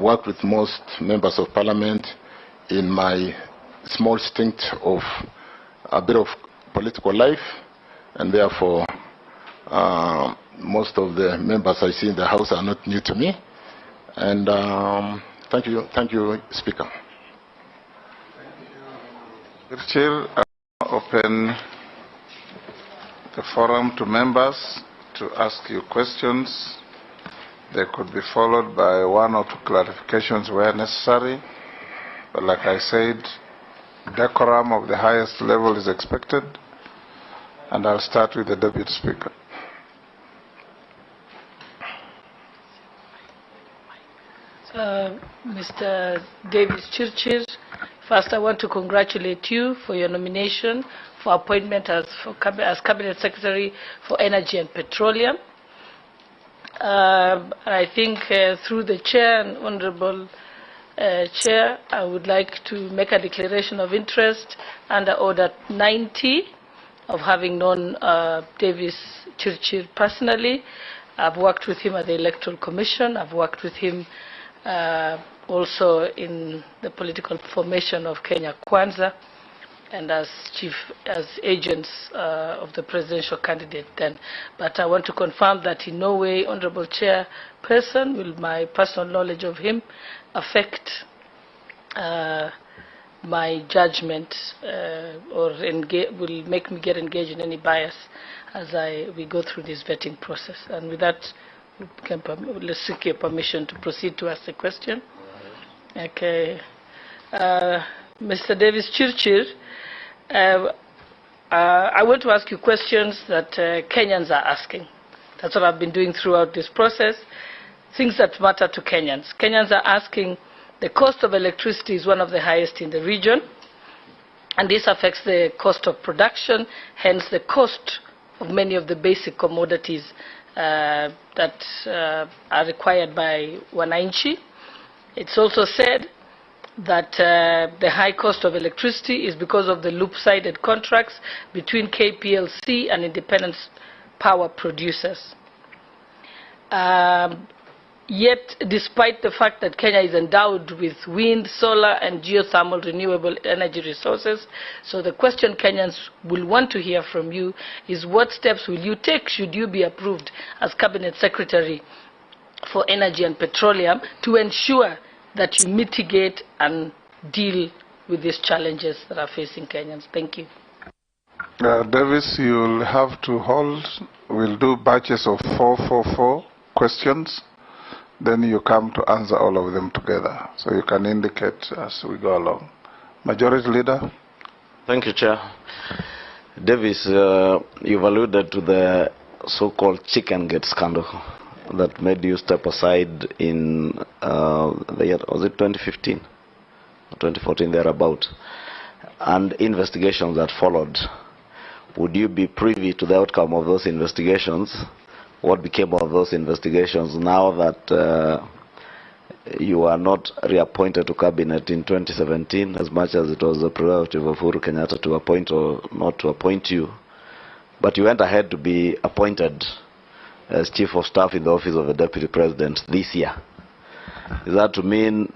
worked with most members of parliament in my small stint of a bit of political life, and therefore most of the members I see in the House are not new to me. And thank you, Speaker. Chirchir, I open the forum to members to ask you questions. They could be followed by one or two clarifications where necessary. But like I said, decorum of the highest level is expected. And I'll start with the Deputy Speaker. Mr. Davis Chirchir, first I want to congratulate you for your nomination for appointment as Cabinet Secretary for Energy and Petroleum. I think through the Chair and Honorable Chair, I would like to make a declaration of interest under Order 90 of having known Davis Chirchir personally. I've worked with him at the Electoral Commission. I've worked with him also in the political formation of Kenya Kwanza and as agents of the presidential candidate then. But I want to confirm that in no way, Honorable Chairperson, will my personal knowledge of him affect my judgment or will make me get engaged in any bias as we go through this vetting process. And with that, let's seek your permission to proceed to ask the question. Okay. Mr. Davis Chirchir, I want to ask you questions that Kenyans are asking. That's what I've been doing throughout this process. Things that matter to Kenyans. Kenyans are asking, the cost of electricity is one of the highest in the region, and this affects the cost of production, hence the cost of many of the basic commodities that are required by wananchi. It's also said that the high cost of electricity is because of the loop-sided contracts between KPLC and independent power producers. Yet, despite the fact that Kenya is endowed with wind, solar, and geothermal renewable energy resources, so the question Kenyans will want to hear from you is, what steps will you take should you be approved as Cabinet Secretary for Energy and Petroleum to ensure that you mitigate and deal with these challenges that are facing Kenyans? Thank you. Davis, you'll have to hold. We'll do batches of 4 questions. Then you come to answer all of them together. So you can indicate as we go along. Majority Leader. Thank you, Chair. Davis, you've alluded to the so-called chicken gate scandal that made you step aside in the year, was it 2015 or 2014, thereabout, and investigations that followed. Would you be privy to the outcome of those investigations? What became of those investigations now that you are not reappointed to cabinet in 2017, as much as it was a prerogative of Uhuru Kenyatta to appoint or not to appoint you, but you went ahead to be appointed as Chief of Staff in the office of the Deputy President this year? Is that to mean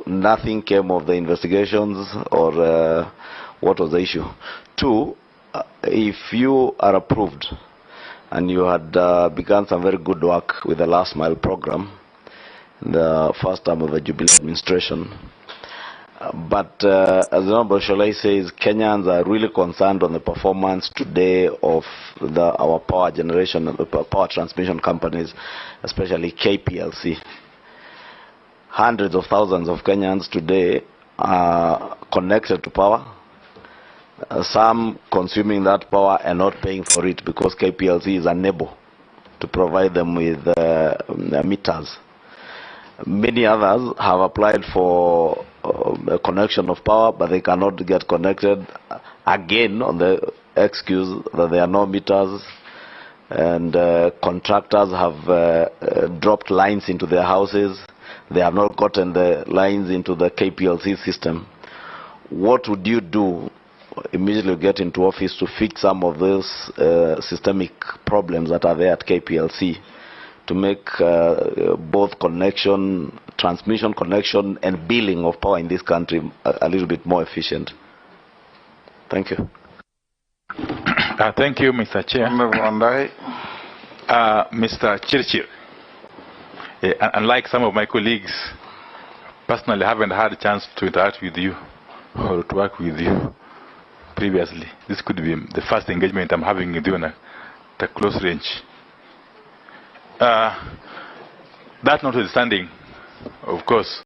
nothing came of the investigations, or what was the issue? Two, if you are approved, and you had begun some very good work with the last mile program, the first term of the Jubilee administration. But as the Honorable Sholai says, Kenyans are really concerned on the performance today of our power generation, power transmission companies, especially KPLC. Hundreds of thousands of Kenyans today are connected to power. Some consuming that power and not paying for it because KPLC is unable to provide them with meters. Many others have applied for a connection of power, but they cannot get connected, again on the excuse that there are no meters, and contractors have dropped lines into their houses. They have not gotten the lines into the KPLC system. What would you do immediately get into office to fix some of those systemic problems that are there at KPLC to make both transmission connection and billing of power in this country a little bit more efficient. Thank you. Thank you, Mr. Chair. Mr. Chirchir, unlike some of my colleagues, personally I haven't had a chance to interact with you or to work with you previously. This could be the first engagement I'm having with you at a close range. That notwithstanding, of course,